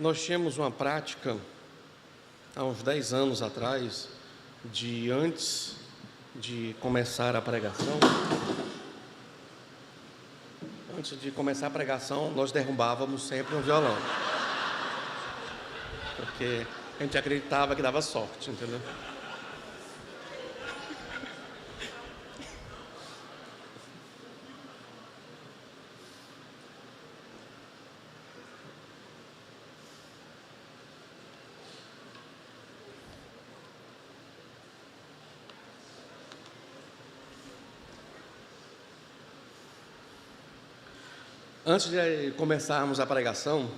Nós tínhamos uma prática, há uns 10 anos atrás, de antes de começar a pregação, nós derrubávamos sempre um violão, porque a gente acreditava que dava sorte, entendeu? Antes de começarmos a pregação,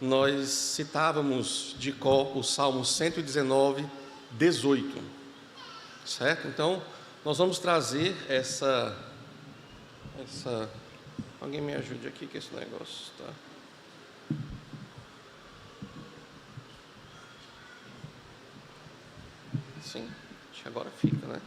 nós citávamos de cor o Salmo 119, 18, certo? Então, nós vamos trazer essa... Alguém me ajude aqui que esse negócio está... Sim, acho que agora fica, né?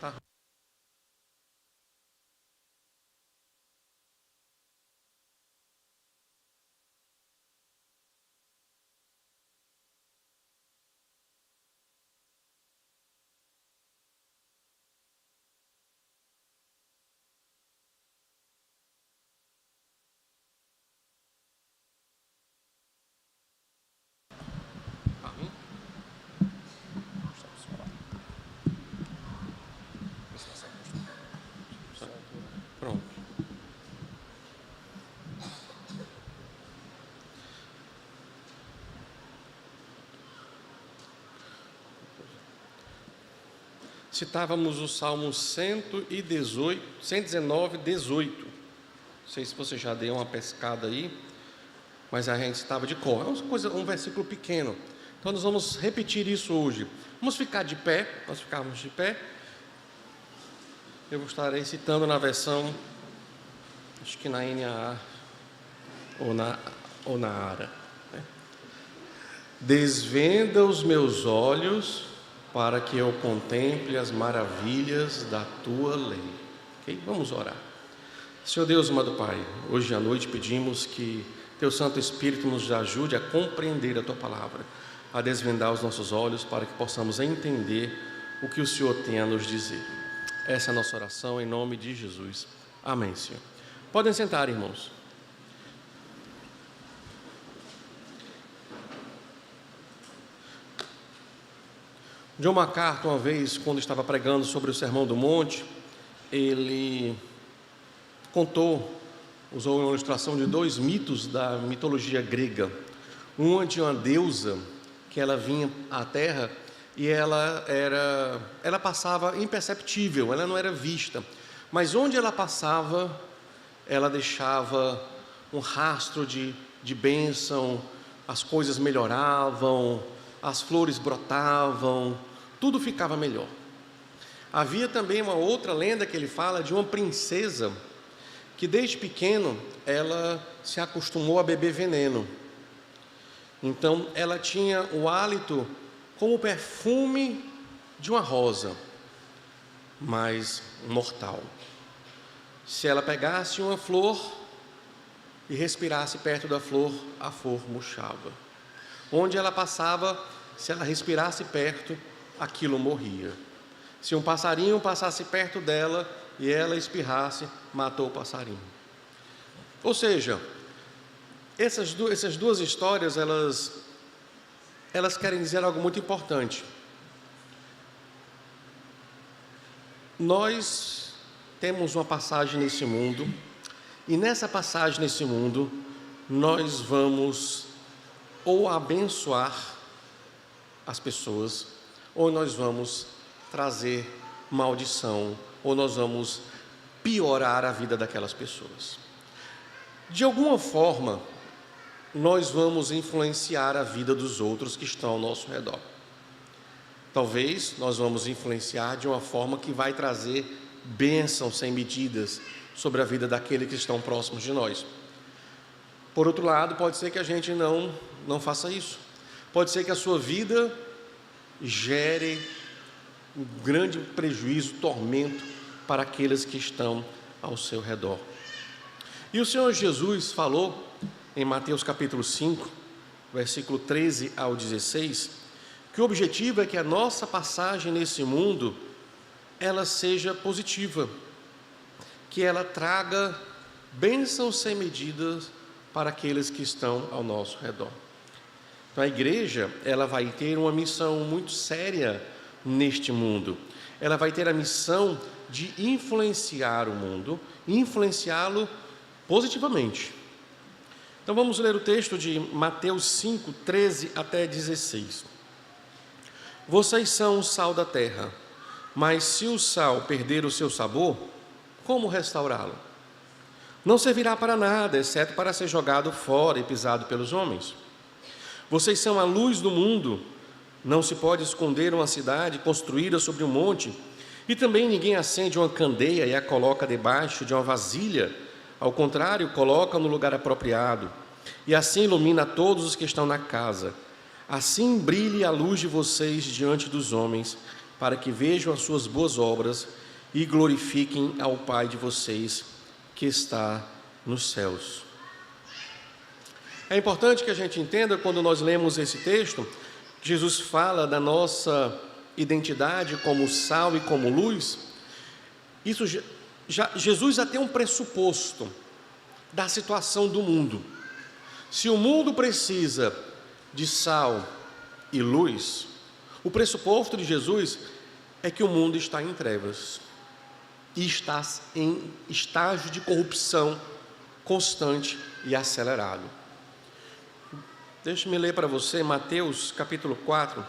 Tá. Pronto. Citávamos o Salmo 119, 18. Não sei se você já deu uma pescada aí, mas a gente citava de cor. É uma coisa, um versículo pequeno. Então nós vamos repetir isso hoje. Vamos ficar de pé, nós ficarmos de pé. Eu estarei citando na versão, acho que na NAA ou na ARA. Né? Desvenda os meus olhos para que eu contemple as maravilhas da tua lei. Okay? Vamos orar. Senhor Deus, amado Pai, hoje à noite pedimos que Teu Santo Espírito nos ajude a compreender a Tua palavra, a desvendar os nossos olhos para que possamos entender o que o Senhor tem a nos dizer. Essa é a nossa oração em nome de Jesus. Amém, Senhor. Podem sentar, irmãos. John MacArthur, uma vez, quando estava pregando sobre o Sermão do Monte, ele usou uma ilustração de 2 mitos da mitologia grega. Uma de uma deusa que ela vinha à Terra e ela passava imperceptível, ela não era vista, mas onde ela passava, ela deixava um rastro de bênção, as coisas melhoravam, as flores brotavam, tudo ficava melhor. Havia também uma outra lenda que ele fala de uma princesa que desde pequeno ela se acostumou a beber veneno. Então ela tinha o hálito como o perfume de uma rosa, mas mortal. Se ela pegasse uma flor e respirasse perto da flor, a flor murchava. Onde ela passava, se ela respirasse perto, aquilo morria. Se um passarinho passasse perto dela e ela espirrasse, matou o passarinho. Ou seja, essas duas histórias, elas querem dizer algo muito importante. Nós temos uma passagem nesse mundo, e nessa passagem nesse mundo, nós vamos ou abençoar as pessoas, ou nós vamos trazer maldição, ou nós vamos piorar a vida daquelas pessoas. De alguma forma, nós vamos influenciar a vida dos outros que estão ao nosso redor. Talvez nós vamos influenciar de uma forma que vai trazer bênção sem medidas sobre a vida daqueles que estão próximos de nós. Por outro lado, pode ser que a gente não faça isso. Pode ser que a sua vida gere um grande prejuízo, tormento para aqueles que estão ao seu redor. E o Senhor Jesus falou em Mateus capítulo 5, versículo 13 ao 16, que o objetivo é que a nossa passagem nesse mundo, ela seja positiva, que ela traga bênçãos sem medidas para aqueles que estão ao nosso redor. Então a igreja, ela vai ter uma missão muito séria neste mundo. Ela vai ter a missão de influenciar o mundo, influenciá-lo positivamente. Então vamos ler o texto de Mateus 5, 13 até 16. Vocês são o sal da terra, mas se o sal perder o seu sabor, como restaurá-lo? Não servirá para nada, exceto para ser jogado fora e pisado pelos homens. Vocês são a luz do mundo. Não se pode esconder uma cidade construída sobre um monte, e também ninguém acende uma candeia e a coloca debaixo de uma vasilha. Ao contrário, coloca no lugar apropriado, e assim ilumina todos os que estão na casa. Assim brilhe a luz de vocês diante dos homens, para que vejam as suas boas obras e glorifiquem ao Pai de vocês que está nos céus. É importante que a gente entenda, quando nós lemos esse texto, Jesus fala da nossa identidade como sal e como luz. Isso Jesus já tem um pressuposto da situação do mundo. Se o mundo precisa de sal e luz, o pressuposto de Jesus é que o mundo está em trevas e está em estágio de corrupção constante e acelerado. Deixe-me ler para você Mateus capítulo 4,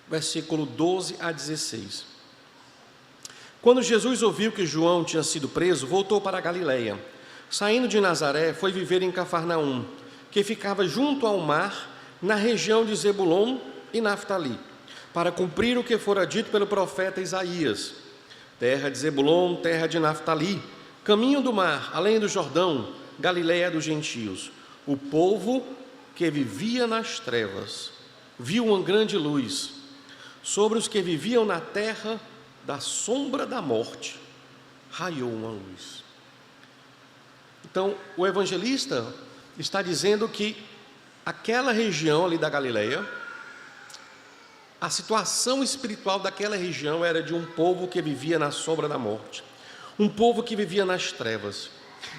versículo 12 a 16. Quando Jesus ouviu que João tinha sido preso, voltou para a Galileia. Saindo de Nazaré, foi viver em Cafarnaum, que ficava junto ao mar, na região de Zebulon e Naftali, para cumprir o que fora dito pelo profeta Isaías: terra de Zebulon, terra de Naftali, caminho do mar, além do Jordão, Galileia dos gentios. O povo que vivia nas trevas viu uma grande luz. Sobre os que viviam na terra da sombra da morte, raiou uma luz. Então, o evangelista está dizendo que aquela região ali da Galileia, a situação espiritual daquela região era de um povo que vivia na sombra da morte, um povo que vivia nas trevas,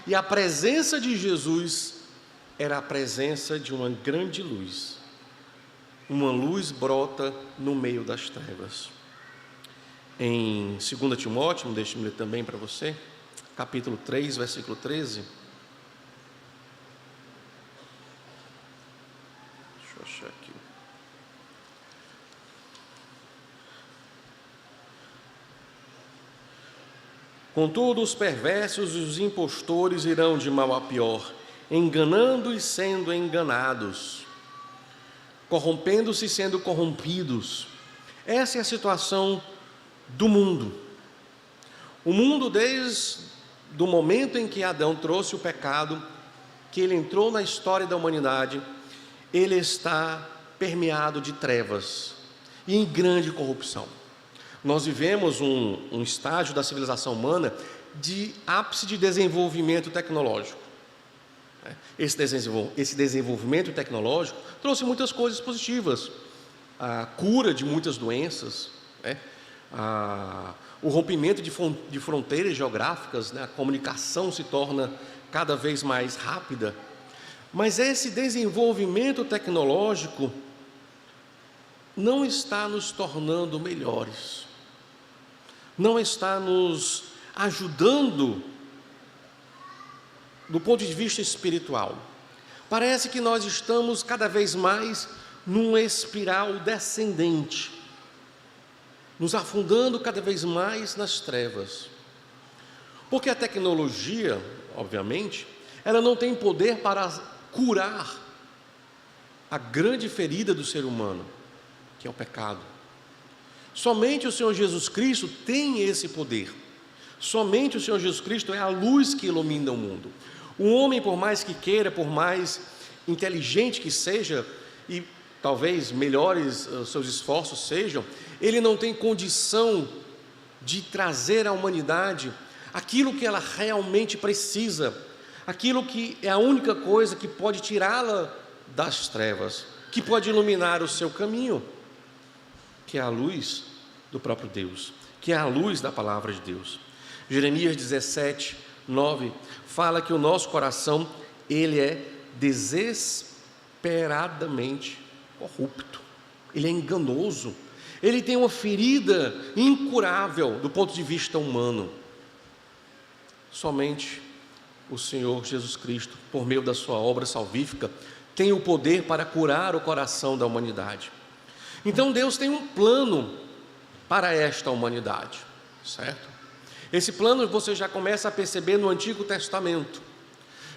e a presença de Jesus era a presença de uma grande luz. Uma luz brota no meio das trevas. Em 2 Timóteo, deixe-me ler também para você, capítulo 3, versículo 13. Deixa eu achar aqui. Contudo, os perversos e os impostores irão de mal a pior, enganando e sendo enganados, corrompendo-se e sendo corrompidos. Essa é a situação do mundo. O mundo, desde o momento em que Adão trouxe o pecado, que ele entrou na história da humanidade, ele está permeado de trevas e em grande corrupção. Nós vivemos um estágio da civilização humana de ápice de desenvolvimento tecnológico. Esse desenvolvimento tecnológico trouxe muitas coisas positivas, a cura de muitas doenças, o rompimento de fronteiras geográficas, a comunicação se torna cada vez mais rápida, mas esse desenvolvimento tecnológico não está nos tornando melhores, não está nos ajudando do ponto de vista espiritual. Parece que nós estamos cada vez mais numa espiral descendente, nos afundando cada vez mais nas trevas. Porque a tecnologia, obviamente, ela não tem poder para curar a grande ferida do ser humano, que é o pecado. Somente o Senhor Jesus Cristo tem esse poder. Somente o Senhor Jesus Cristo é a luz que ilumina o mundo. Um homem, por mais que queira, por mais inteligente que seja, e talvez melhores os seus esforços sejam, ele não tem condição de trazer à humanidade aquilo que ela realmente precisa, aquilo que é a única coisa que pode tirá-la das trevas, que pode iluminar o seu caminho, que é a luz do próprio Deus, que é a luz da palavra de Deus. Jeremias 17, 9, fala que o nosso coração, ele é desesperadamente corrupto, ele é enganoso, ele tem uma ferida incurável do ponto de vista humano. Somente o Senhor Jesus Cristo, por meio da sua obra salvífica, tem o poder para curar o coração da humanidade. Então Deus tem um plano para esta humanidade, certo? Esse plano você já começa a perceber no Antigo Testamento.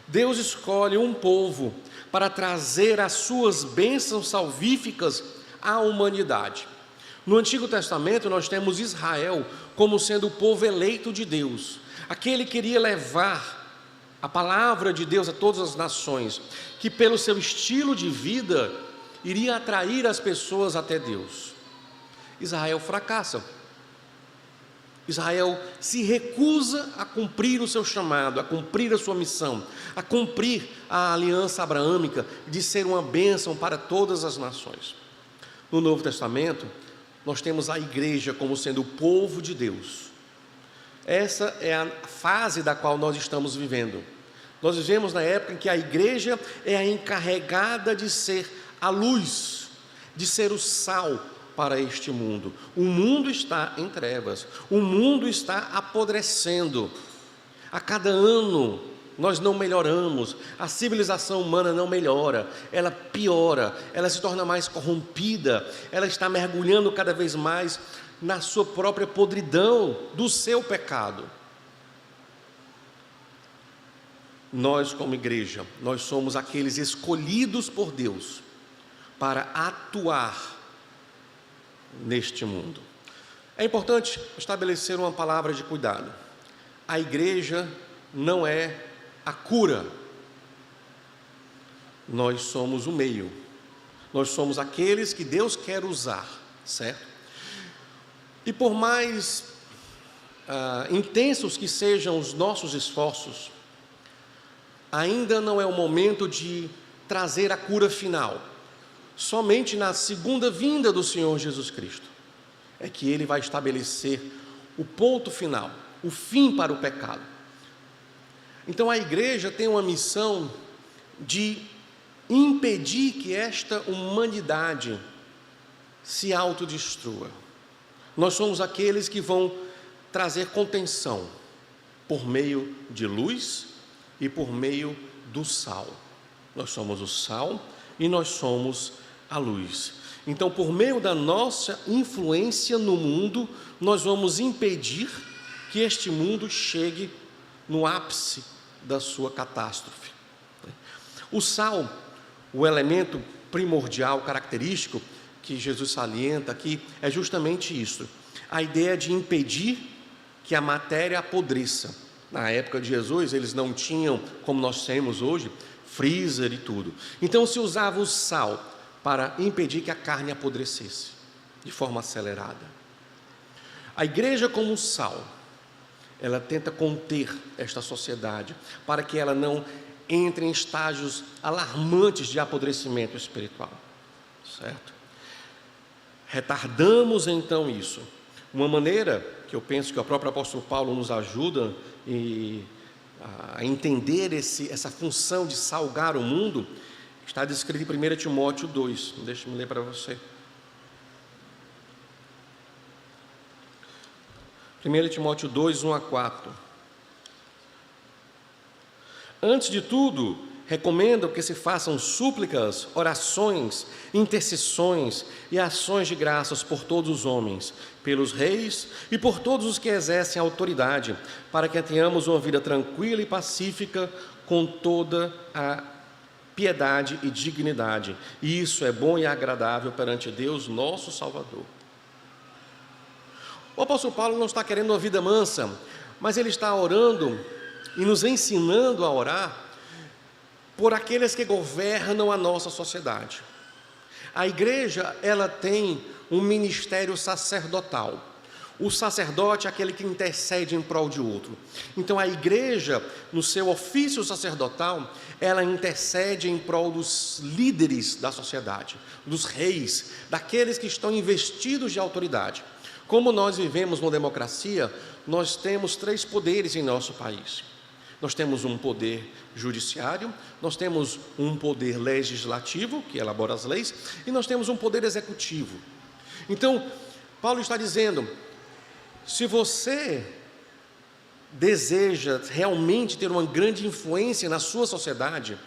Deus escolhe um povo para trazer as suas bênçãos salvíficas à humanidade. No Antigo Testamento nós temos Israel como sendo o povo eleito de Deus, aquele que iria levar a palavra de Deus a todas as nações, que pelo seu estilo de vida iria atrair as pessoas até Deus. Israel fracassa. Israel se recusa a cumprir o seu chamado, a cumprir a sua missão, a cumprir a aliança abraâmica de ser uma bênção para todas as nações. No Novo Testamento, nós temos a igreja como sendo o povo de Deus. Essa é a fase da qual nós estamos vivendo. Nós vivemos na época em que a igreja é a encarregada de ser a luz, de ser o sal para este mundo. O mundo está em trevas, o mundo está apodrecendo. A cada ano nós não melhoramos, a civilização humana não melhora, ela piora, ela se torna mais corrompida, ela está mergulhando cada vez mais na sua própria podridão do seu pecado. Nós, como igreja, nós somos aqueles escolhidos por Deus para atuar neste mundo. É importante estabelecer uma palavra de cuidado. A igreja não é a cura. Nós somos o meio. Nós somos aqueles que Deus quer usar, certo? E por mais intensos que sejam os nossos esforços, ainda não é o momento de trazer a cura final. Somente na segunda vinda do Senhor Jesus Cristo é que Ele vai estabelecer o ponto final, o fim para o pecado. Então a igreja tem uma missão de impedir que esta humanidade se autodestrua. Nós somos aqueles que vão trazer contenção por meio de luz e por meio do sal. Nós somos o sal e nós somos a luz. Então, por meio da nossa influência no mundo, nós vamos impedir que este mundo chegue no ápice da sua catástrofe. O sal, o elemento primordial, característico, que Jesus salienta aqui, é justamente isso. A ideia de impedir que a matéria apodreça. Na época de Jesus, eles não tinham, como nós temos hoje, freezer e tudo. Então se usava o sal para impedir que a carne apodrecesse de forma acelerada. A igreja como sal, ela tenta conter esta sociedade para que ela não entre em estágios alarmantes de apodrecimento espiritual, certo? Retardamos então isso. Uma maneira que eu penso que o próprio apóstolo Paulo nos ajuda a entender essa função de salgar o mundo, está descrito em 1 Timóteo 2, deixa-me ler para você. 1 Timóteo 2, 1 a 4. Antes de tudo, recomendo que se façam súplicas, orações, intercessões e ações de graças por todos os homens, pelos reis e por todos os que exercem autoridade, para que tenhamos uma vida tranquila e pacífica, com toda a piedade e dignidade. E isso é bom e agradável perante Deus, nosso Salvador. O apóstolo Paulo não está querendo uma vida mansa, mas ele está orando e nos ensinando a orar por aqueles que governam a nossa sociedade. A igreja, ela tem um ministério sacerdotal. O sacerdote é aquele que intercede em prol de outro. Então a igreja, no seu ofício sacerdotal, ela intercede em prol dos líderes da sociedade, dos reis, daqueles que estão investidos de autoridade. Como nós vivemos numa democracia, nós temos 3 poderes em nosso país. Nós temos um poder judiciário, nós temos um poder legislativo, que elabora as leis, e nós temos um poder executivo. Então, Paulo está dizendo, se você deseja realmente ter uma grande influência na sua sociedade,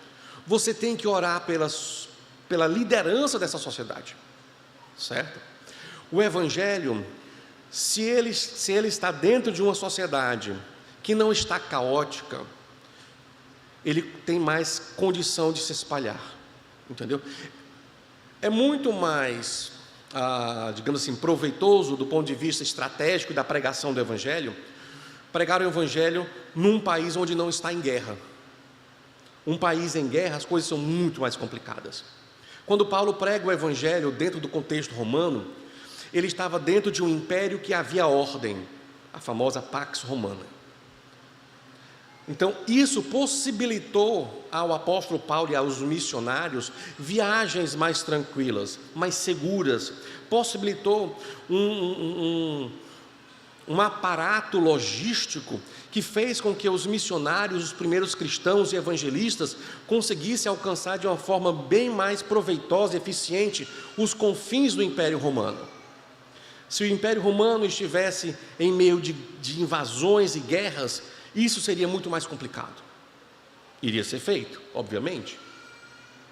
você tem que orar pela liderança dessa sociedade, certo? O Evangelho, se ele está dentro de uma sociedade que não está caótica, ele tem mais condição de se espalhar, entendeu? É muito mais, digamos assim, proveitoso do ponto de vista estratégico da pregação do Evangelho, pregar o Evangelho num país onde não está em guerra. Um país em guerra, as coisas são muito mais complicadas. Quando Paulo prega o Evangelho dentro do contexto romano, ele estava dentro de um império que havia ordem, a famosa Pax Romana. Então, isso possibilitou ao apóstolo Paulo e aos missionários viagens mais tranquilas, mais seguras, possibilitou um aparato logístico que fez com que os missionários, os primeiros cristãos e evangelistas, conseguissem alcançar de uma forma bem mais proveitosa e eficiente os confins do Império Romano. Se o Império Romano estivesse em meio de invasões e guerras, isso seria muito mais complicado. Iria ser feito, obviamente,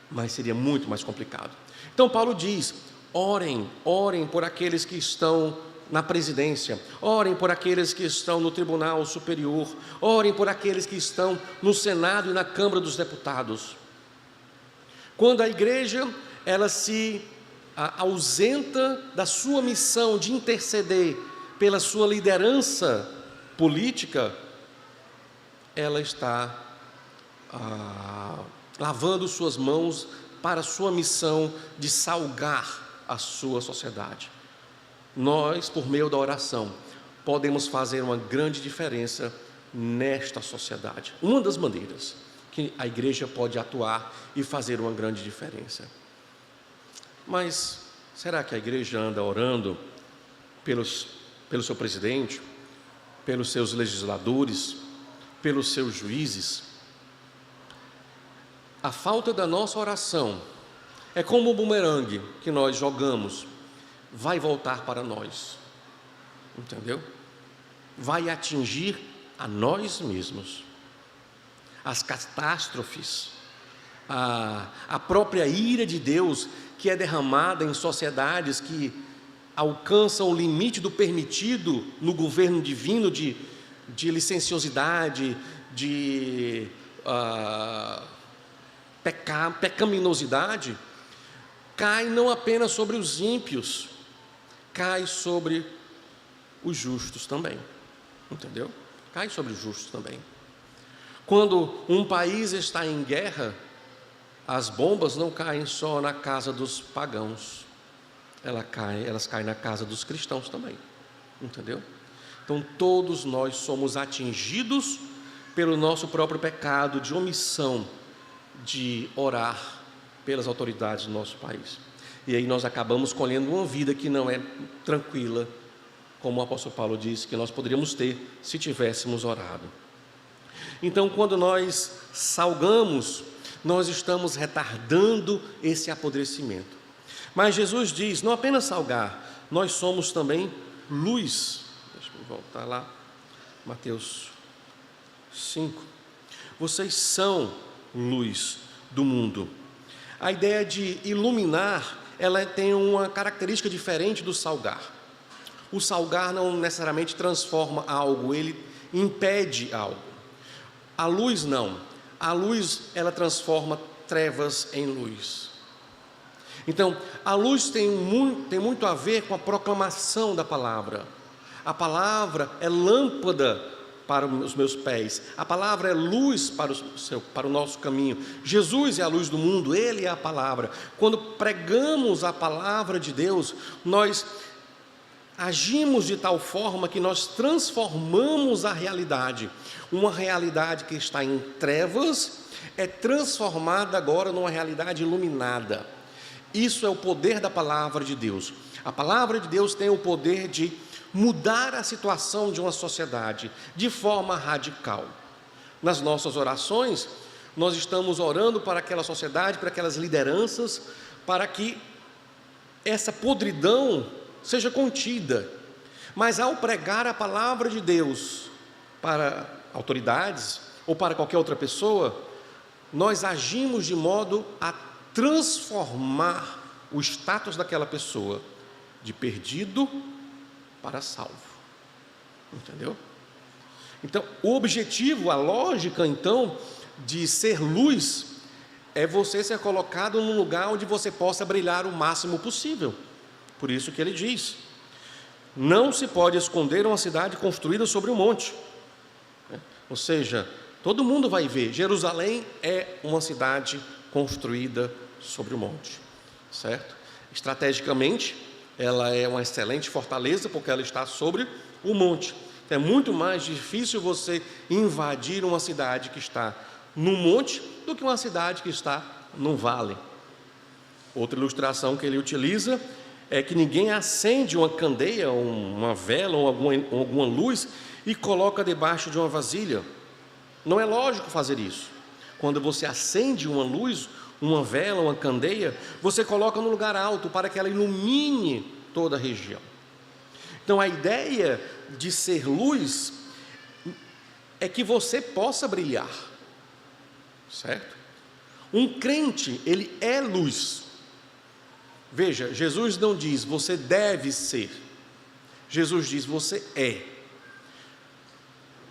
mas seria muito mais complicado. Então Paulo diz, orem por aqueles que estão na presidência, orem por aqueles que estão no tribunal superior, orem por aqueles que estão no Senado e na Câmara dos Deputados. Quando a igreja, ela se ausenta da sua missão de interceder pela sua liderança política, ela está lavando suas mãos para a sua missão de salgar a sua sociedade. Nós, por meio da oração, podemos fazer uma grande diferença nesta sociedade. Uma das maneiras que a igreja pode atuar e fazer uma grande diferença. Mas será que a igreja anda orando pelo seu presidente, pelos seus legisladores, pelos seus juízes? A falta da nossa oração é como um bumerangue que nós jogamos, vai voltar para nós, entendeu? Vai atingir a nós mesmos. As catástrofes, a própria ira de Deus que é derramada em sociedades que alcançam o limite do permitido no governo divino de licenciosidade, de pecaminosidade, cai não apenas sobre os ímpios, cai sobre os justos também, entendeu? Cai sobre os justos também. Quando um país está em guerra, as bombas não caem só na casa dos pagãos, elas caem na casa dos cristãos também, entendeu? Então todos nós somos atingidos pelo nosso próprio pecado de omissão de orar pelas autoridades do nosso país. E aí nós acabamos colhendo uma vida que não é tranquila, como o apóstolo Paulo disse que nós poderíamos ter se tivéssemos orado. Então, quando nós salgamos, nós estamos retardando esse apodrecimento. Mas Jesus diz, não apenas salgar, nós somos também luz. Deixa eu voltar lá, Mateus 5. Vocês são luz do mundo. A ideia de iluminar, ela tem uma característica diferente do salgar. O salgar não necessariamente transforma algo, ele impede algo. A luz não. A luz, ela transforma trevas em luz. Então, a luz tem muito a ver com a proclamação da palavra. A palavra é lâmpada para os meus pés. A palavra é luz para o nosso caminho. Jesus é a luz do mundo, Ele é a palavra. Quando pregamos a palavra de Deus, nós agimos de tal forma que nós transformamos a realidade. Uma realidade que está em trevas é transformada agora numa realidade iluminada. Isso é o poder da palavra de Deus. A palavra de Deus tem o poder de mudar a situação de uma sociedade de forma radical. Nas nossas orações, nós estamos orando para aquela sociedade, para aquelas lideranças, para que essa podridão seja contida. Mas ao pregar a palavra de Deus para autoridades ou para qualquer outra pessoa, nós agimos de modo a transformar o status daquela pessoa de perdido para salvo. Entendeu? Então, o objetivo, a lógica, então, de ser luz é você ser colocado num lugar onde você possa brilhar o máximo possível. Por isso que ele diz: não se pode esconder uma cidade construída sobre um monte. Ou seja, todo mundo vai ver, Jerusalém é uma cidade construída sobre o monte, certo? Estrategicamente, ela é uma excelente fortaleza, porque ela está sobre o monte. É muito mais difícil você invadir uma cidade que está no monte do que uma cidade que está no vale. Outra ilustração que ele utiliza é que ninguém acende uma candeia, uma vela ou alguma luz e coloca debaixo de uma vasilha. Não é lógico fazer isso. Quando você acende uma luz, uma vela, uma candeia, você coloca num lugar alto para que ela ilumine toda a região. Então a ideia de ser luz é que você possa brilhar, certo? Um crente, ele é luz. Veja, Jesus não diz você deve ser, Jesus diz você é.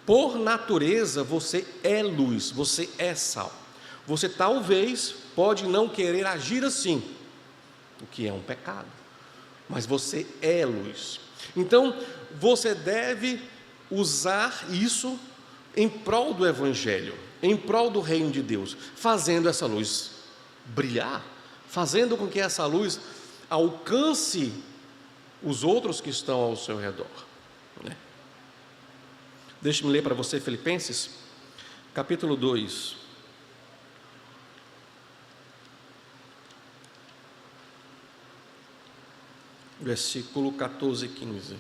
Por natureza você é luz, você é sal. Você talvez pode não querer agir assim, o que é um pecado, mas você é luz. Então você deve usar isso em prol do Evangelho, em prol do reino de Deus, fazendo essa luz brilhar, fazendo com que essa luz alcance os outros que estão ao seu redor. Deixe-me ler para você Filipenses, capítulo 2. Versículo 14 e 15.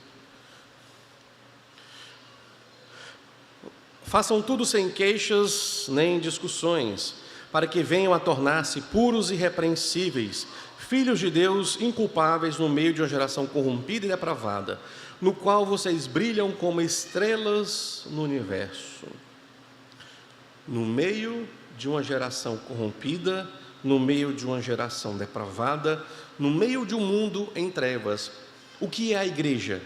Façam tudo sem queixas nem discussões, para que venham a tornar-se puros e irrepreensíveis, filhos de Deus inculpáveis no meio de uma geração corrompida e depravada, no qual vocês brilham como estrelas no universo. No meio de uma geração corrompida, no meio de uma geração depravada, no meio de um mundo em trevas. O que é a igreja?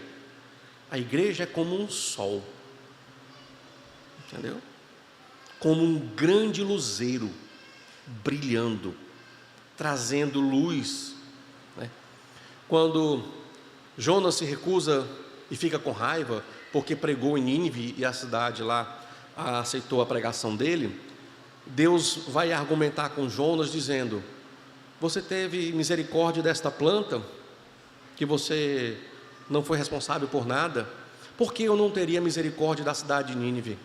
A igreja é como um sol, entendeu? Como um grande luzeiro, brilhando, trazendo luz, né? Quando Jonas se recusa e fica com raiva, porque pregou em Nínive e a cidade lá aceitou a pregação dele, Deus vai argumentar com Jonas dizendo: você teve misericórdia desta planta, que você não foi responsável por nada, por que eu não teria misericórdia da cidade de Nínive?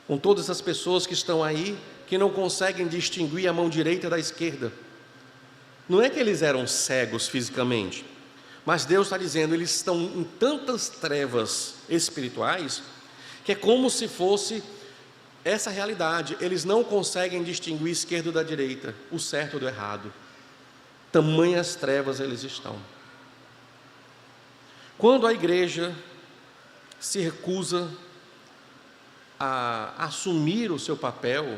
Com todas essas pessoas que estão aí, que não conseguem distinguir a mão direita da esquerda. Não é que eles eram cegos fisicamente, mas Deus está dizendo, eles estão em tantas trevas espirituais, que é como se fosse essa realidade. Eles não conseguem distinguir o esquerdo da direita, o certo do errado. Tamanhas trevas eles estão. Quando a igreja se recusa a assumir o seu papel,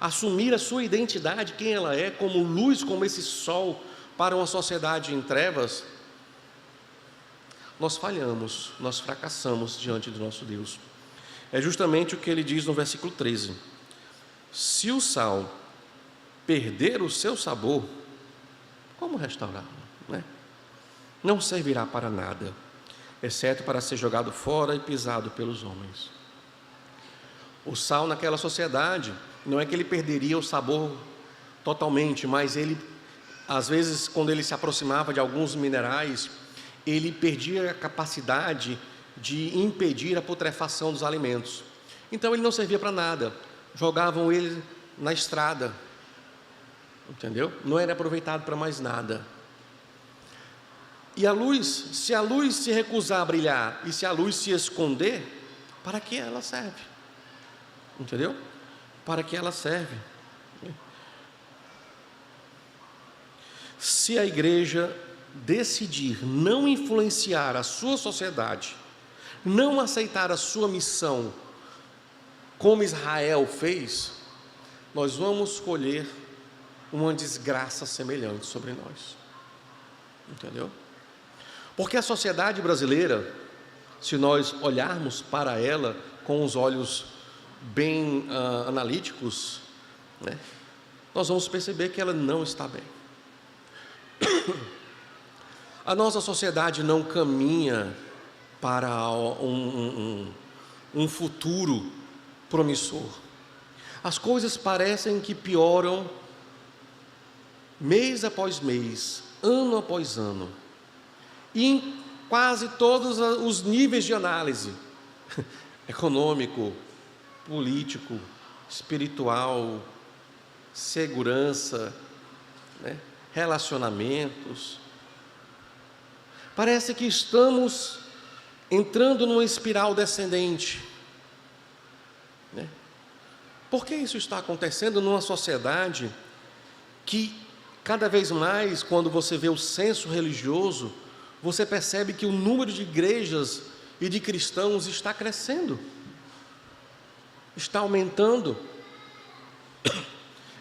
assumir a sua identidade, quem ela é, como luz, como esse sol para uma sociedade em trevas, nós falhamos, nós fracassamos diante do nosso Deus. É justamente o que ele diz no versículo 13: se o sal perder o seu sabor, como restaurá-lo, né? Não servirá para nada, exceto para ser jogado fora e pisado pelos homens. O sal naquela sociedade, não é que ele perderia o sabor totalmente, mas ele, às vezes, quando ele se aproximava de alguns minerais, ele perdia a capacidade de impedir a putrefação dos alimentos. Então ele não servia para nada, jogavam ele na estrada, entendeu? Não era aproveitado para mais nada. E a luz, se a luz se recusar a brilhar e se a luz se esconder, para que ela serve? Entendeu? Para que ela serve? Se a igreja decidir não influenciar a sua sociedade, não aceitar a sua missão, como Israel fez, nós vamos colher uma desgraça semelhante sobre nós. Entendeu? Porque a sociedade brasileira, se nós olharmos para ela com os olhos bem analíticos, né, nós vamos perceber que ela não está bem. A nossa sociedade não caminha para um futuro promissor. As coisas parecem que pioram mês após mês, ano após ano, e em quase todos os níveis de análise, econômico, político, espiritual, segurança, né, relacionamentos. Parece que estamos entrando numa espiral descendente, né? Por que isso está acontecendo numa sociedade que, cada vez mais, quando você vê o censo religioso, você percebe que o número de igrejas e de cristãos está crescendo, está aumentando.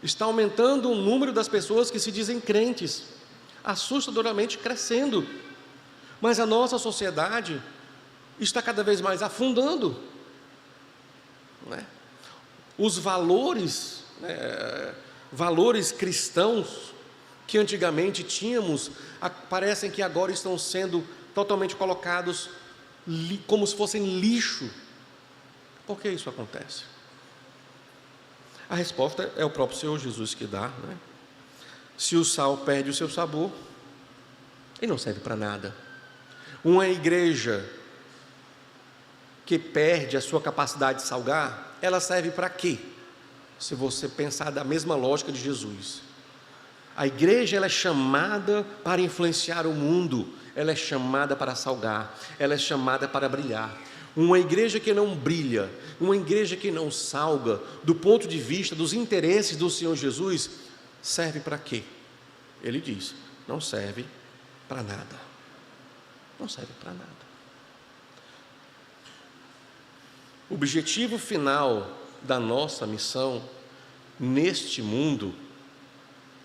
Está aumentando o número das pessoas que se dizem crentes, assustadoramente crescendo. Mas a nossa sociedade está cada vez mais afundando, né? Os valores, valores cristãos que antigamente tínhamos, parecem que agora estão sendo totalmente colocados como se fossem lixo. Por que isso acontece? A resposta é o próprio Senhor Jesus que dá, né? Se o sal perde o seu sabor, ele não serve para nada. Uma igreja que perde a sua capacidade de salgar, ela serve para quê? Se você pensar da mesma lógica de Jesus. A igreja, ela é chamada para influenciar o mundo, ela é chamada para salgar, ela é chamada para brilhar. Uma igreja que não brilha, uma igreja que não salga, do ponto de vista dos interesses do Senhor Jesus, serve para quê? Ele diz, não serve para nada. Não serve para nada. O objetivo final da nossa missão neste mundo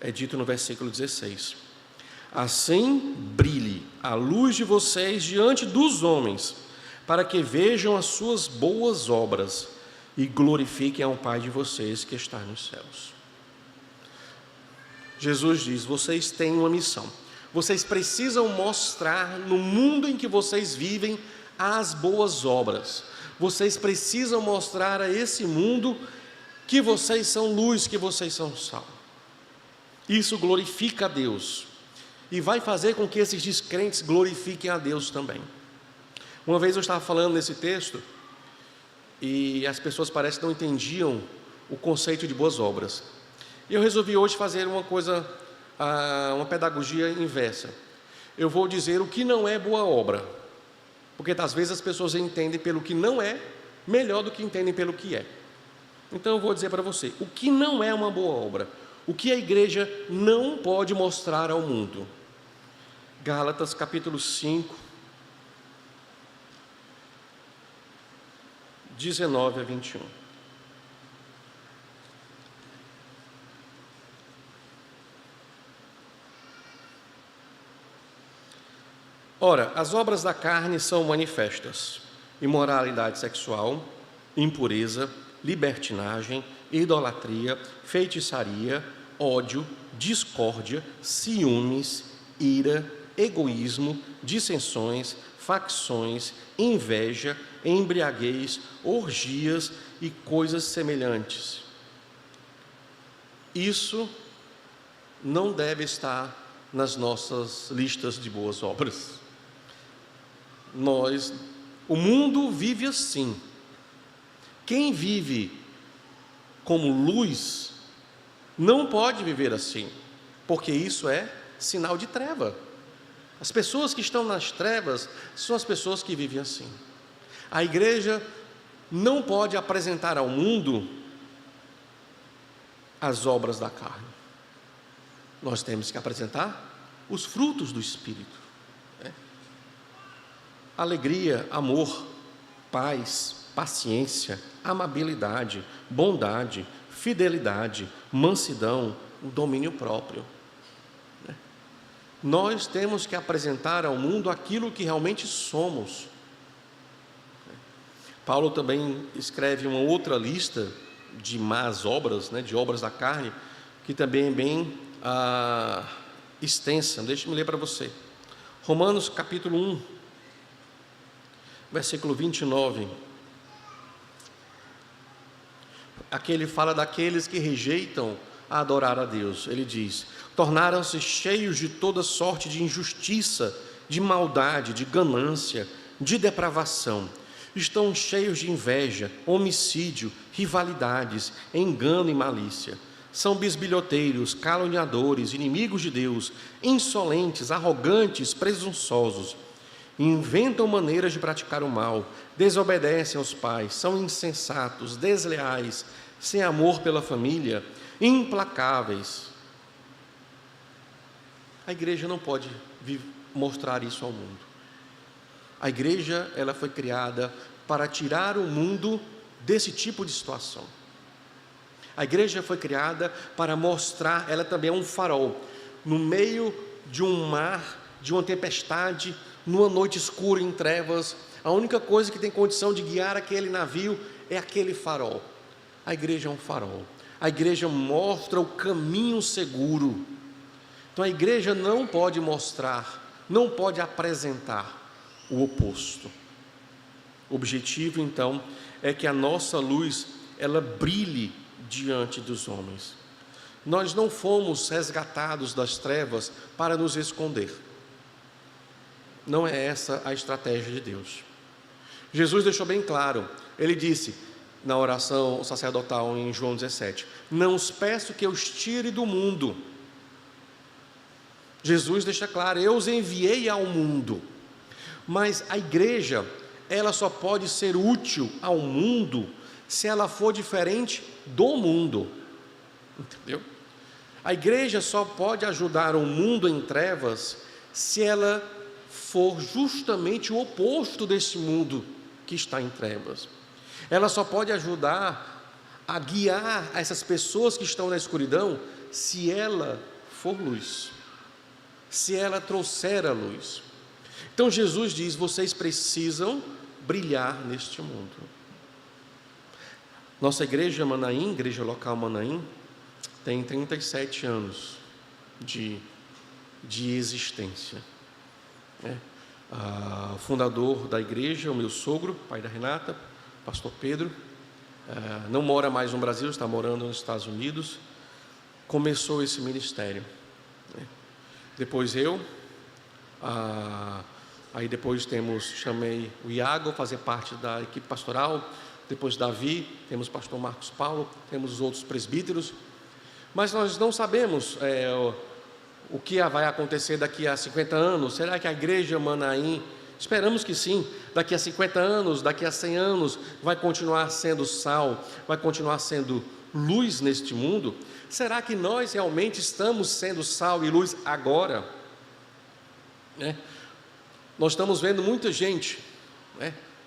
é dito no versículo 16. Assim brilhe a luz de vocês diante dos homens, para que vejam as suas boas obras e glorifiquem ao Pai de vocês que está nos céus. Jesus diz, vocês têm uma missão. Vocês precisam mostrar no mundo em que vocês vivem as boas obras. Vocês precisam mostrar a esse mundo que vocês são luz, que vocês são sal. Isso glorifica a Deus e vai fazer com que esses descrentes glorifiquem a Deus também. Uma vez eu estava falando nesse texto e as pessoas parecem que não entendiam o conceito de boas obras. E eu resolvi hoje fazer uma pedagogia inversa. Eu vou dizer o que não é boa obra, porque às vezes as pessoas entendem pelo que não é melhor do que entendem pelo que é. Então eu vou dizer para você o que não é uma boa obra, o que a igreja não pode mostrar ao mundo. Gálatas capítulo 5, 19 a 21. Ora, as obras da carne são manifestas: imoralidade sexual, impureza, libertinagem, idolatria, feitiçaria, ódio, discórdia, ciúmes, ira, egoísmo, dissensões, facções, inveja, embriaguez, orgias e coisas semelhantes. Isso não deve estar nas nossas listas de boas obras. O mundo vive assim. Quem vive como luz não pode viver assim, porque isso é sinal de treva. As pessoas que estão nas trevas são as pessoas que vivem assim. A igreja não pode apresentar ao mundo as obras da carne. Nós temos que apresentar os frutos do Espírito, né? Alegria, amor, paz, paciência, amabilidade, bondade, fidelidade, mansidão, domínio próprio. Nós temos que apresentar ao mundo aquilo que realmente somos. Paulo também escreve uma outra lista de más obras, né, de obras da carne, que também é bem extensa. Deixe-me ler para você. Romanos capítulo 1, versículo 29. Aqui ele fala daqueles que rejeitam a adorar a Deus. Ele diz: tornaram-se cheios de toda sorte de injustiça, de maldade, de ganância, de depravação. Estão cheios de inveja, homicídio, rivalidades, engano e malícia. São bisbilhoteiros, caluniadores, inimigos de Deus, insolentes, arrogantes, presunçosos. Inventam maneiras de praticar o mal, desobedecem aos pais, são insensatos, desleais, sem amor pela família, implacáveis. A igreja não pode mostrar isso ao mundo. A igreja, ela foi criada para tirar o mundo desse tipo de situação. A igreja foi criada para mostrar, ela também é um farol, no meio de um mar, de uma tempestade, numa noite escura em trevas. A única coisa que tem condição de guiar aquele navio é aquele farol. A igreja é um farol. A igreja mostra o caminho seguro. Então a igreja não pode mostrar, não pode apresentar o oposto. O objetivo então é que a nossa luz, ela brilhe diante dos homens. Nós não fomos resgatados das trevas para nos esconder. Não é essa a estratégia de Deus. Jesus deixou bem claro, ele disse na oração sacerdotal em João 17: não os peço que eu os tire do mundo. Jesus deixa claro: eu os enviei ao mundo. Mas a igreja, ela só pode ser útil ao mundo se ela for diferente do mundo. Entendeu? A igreja só pode ajudar o mundo em trevas se ela for justamente o oposto desse mundo que está em trevas. Ela só pode ajudar a guiar essas pessoas que estão na escuridão se ela for luz, se ela trouxer a luz. Então Jesus diz: vocês precisam brilhar neste mundo. Nossa igreja Manaim, igreja local Manaim, tem 37 anos de existência. O fundador da igreja, o meu sogro, pai da Renata, pastor Pedro, não mora mais no Brasil, está morando nos Estados Unidos. Começou esse ministério. Depois aí depois chamei o Iago a fazer parte da equipe pastoral. Depois Davi, temos o pastor Marcos Paulo, temos os outros presbíteros. Mas nós não sabemos o que vai acontecer daqui a 50 anos. Será que a igreja Manaim, esperamos que sim, daqui a 50 anos, daqui a 100 anos, vai continuar sendo sal, vai continuar sendo luz neste mundo? Será que nós realmente estamos sendo sal e luz agora? Nós estamos vendo muita gente,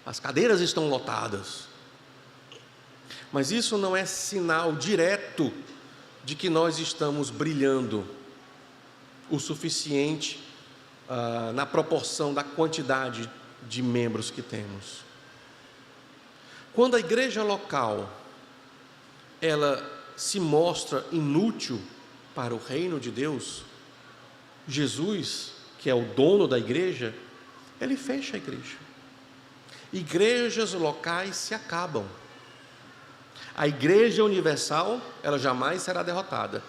as cadeiras estão lotadas, mas isso não é sinal direto de que nós estamos brilhando o suficiente na proporção da quantidade de membros que temos. Quando a igreja local ela se mostra inútil para o reino de Deus, Jesus, que é o dono da igreja, ele fecha a igreja. Igrejas locais se acabam. A igreja universal, ela jamais será derrotada,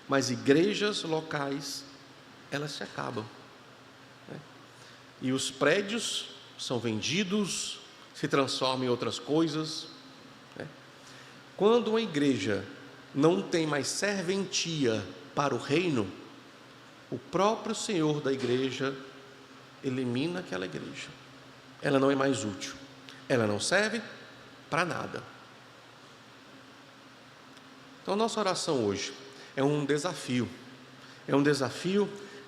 mas igrejas locais, elas se acabam, né? E os prédios são vendidos, se transformam em outras coisas, né? Quando uma igreja não tem mais serventia para o reino, o próprio Senhor da igreja elimina aquela igreja. Ela não é mais útil, ela não serve para nada. Então, nossa oração hoje é um desafio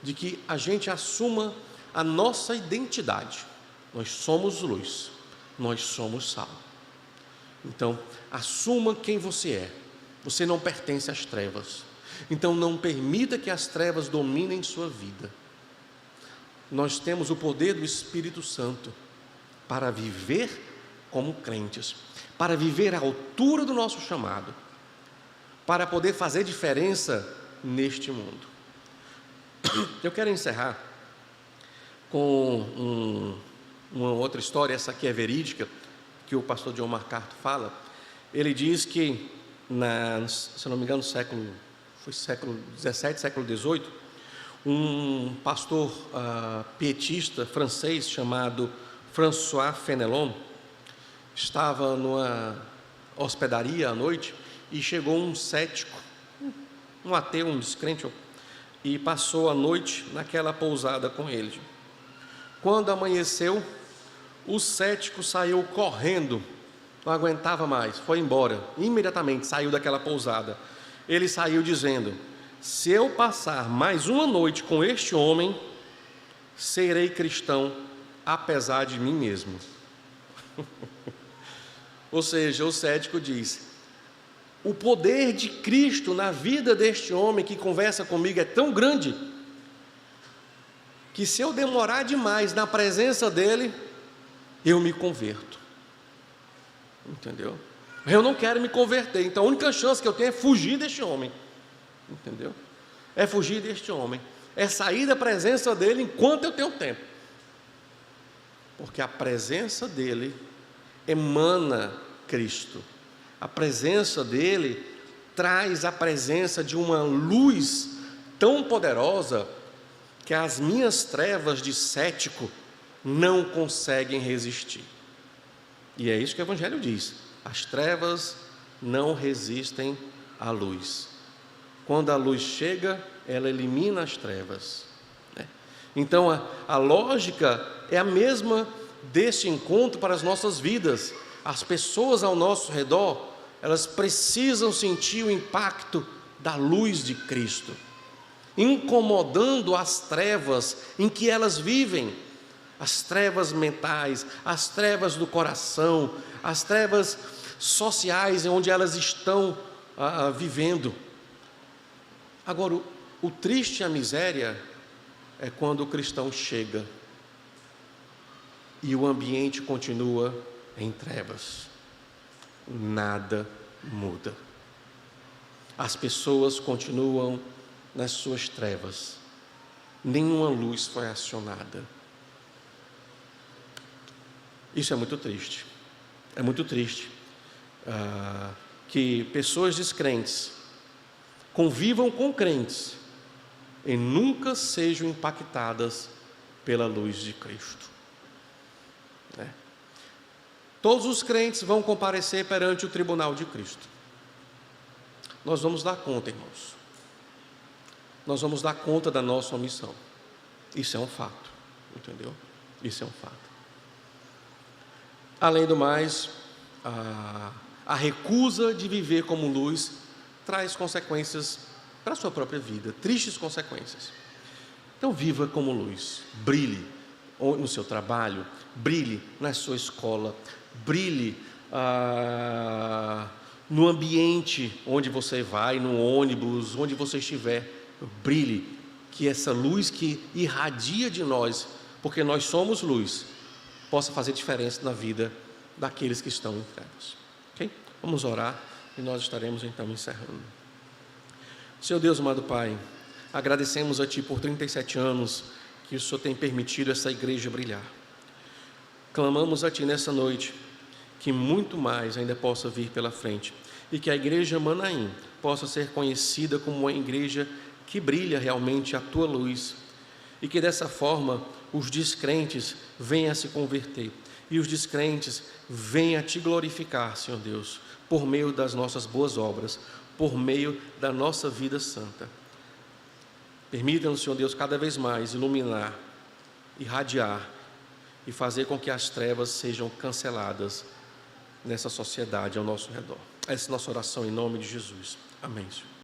de que a gente assuma a nossa identidade. Nós somos luz, nós somos sal. Então, assuma quem você é. Você não pertence às trevas. Então, não permita que as trevas dominem sua vida. Nós temos o poder do Espírito Santo para viver como crentes, para viver à altura do nosso chamado, para poder fazer diferença neste mundo. Eu quero encerrar com uma outra história, essa aqui é verídica, que o pastor John MacArthur fala. Ele diz que, se não me engano, século XVII, século XVIII, um pastor pietista francês chamado François Fenelon estava numa hospedaria à noite e chegou um cético, um ateu, um descrente, e passou a noite naquela pousada com ele. Quando amanheceu, o cético saiu correndo, não aguentava mais, foi embora, imediatamente saiu daquela pousada. Ele saiu dizendo: se eu passar mais uma noite com este homem, serei cristão apesar de mim mesmo. Ou seja, o cético diz: o poder de Cristo na vida deste homem que conversa comigo é tão grande, que se eu demorar demais na presença dele, eu me converto. Entendeu? Eu não quero me converter, então a única chance que eu tenho é fugir deste homem. Entendeu? É fugir deste homem, é sair da presença dele enquanto eu tenho tempo, porque a presença dele emana Cristo. A presença dele traz a presença de uma luz tão poderosa que as minhas trevas de cético não conseguem resistir. E é isso que o Evangelho diz: as trevas não resistem à luz. Quando a luz chega, ela elimina as trevas, né? Então a lógica é a mesma deste encontro para as nossas vidas. As pessoas ao nosso redor, elas precisam sentir o impacto da luz de Cristo, incomodando as trevas em que elas vivem, as trevas mentais, as trevas do coração, as trevas sociais onde elas estão vivendo. Agora, o triste e a miséria é quando o cristão chega e o ambiente continua em trevas, nada muda, as pessoas continuam nas suas trevas, nenhuma luz foi acionada. Isso é muito triste, que pessoas descrentes convivam com crentes e nunca sejam impactadas pela luz de Cristo, né? Todos os crentes vão comparecer perante o tribunal de Cristo. Nós vamos dar conta, irmãos. Nós vamos dar conta da nossa omissão. Isso é um fato, entendeu? Isso é um fato. Além do mais, a recusa de viver como luz traz consequências para a sua própria vida, tristes consequências. Então, viva como luz, brilhe no seu trabalho, brilhe na sua escola, brilhe no ambiente onde você vai, no ônibus, onde você estiver, brilhe, que essa luz que irradia de nós, porque nós somos luz, possa fazer diferença na vida daqueles que estão em trevas. Ok? Vamos orar e nós estaremos então encerrando. Senhor Deus, amado Pai, agradecemos a Ti por 37 anos que o Senhor tem permitido essa igreja brilhar. Clamamos a Ti nessa noite, que muito mais ainda possa vir pela frente, e que a igreja Manaim possa ser conhecida como uma igreja que brilha realmente a Tua luz, e que dessa forma os descrentes venham a se converter, e os descrentes venham a Te glorificar, Senhor Deus, por meio das nossas boas obras, por meio da nossa vida santa. Permita-nos, Senhor Deus, cada vez mais iluminar, irradiar e fazer com que as trevas sejam canceladas nessa sociedade ao nosso redor. Essa é a nossa oração em nome de Jesus. Amém, Senhor.